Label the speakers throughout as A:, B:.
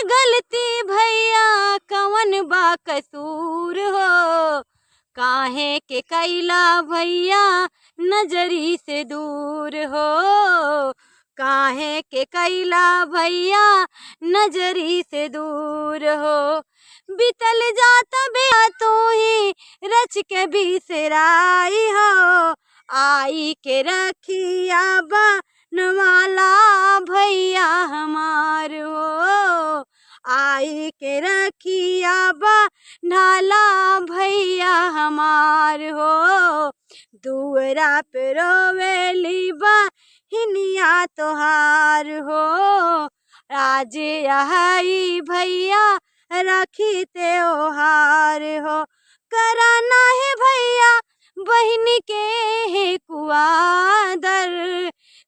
A: गलती भैया कवन बा कसूर हो, काहे के कैला भैया नजरी से दूर हो, काहे के कैला भैया नजरी से दूर हो। बीतल जाता बेआ तू ही रच के बिसराई हो, आई के रखिया बनवाला भैया हमार हो, आई के रखिया बनाला भैया हमार हो। दुअरा पे रोवेली बहिनिया तोहार हो, आज आई भैया राखी त्योहार हो। कराना है भैया बहन के है कुआदर,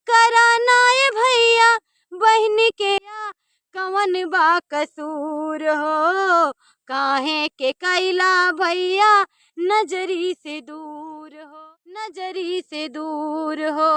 A: कराना है भैया बहन के कवन बा कसूर हो, काहे के कैला भैया नजरी से दूर हो, नजरी से दूर हो।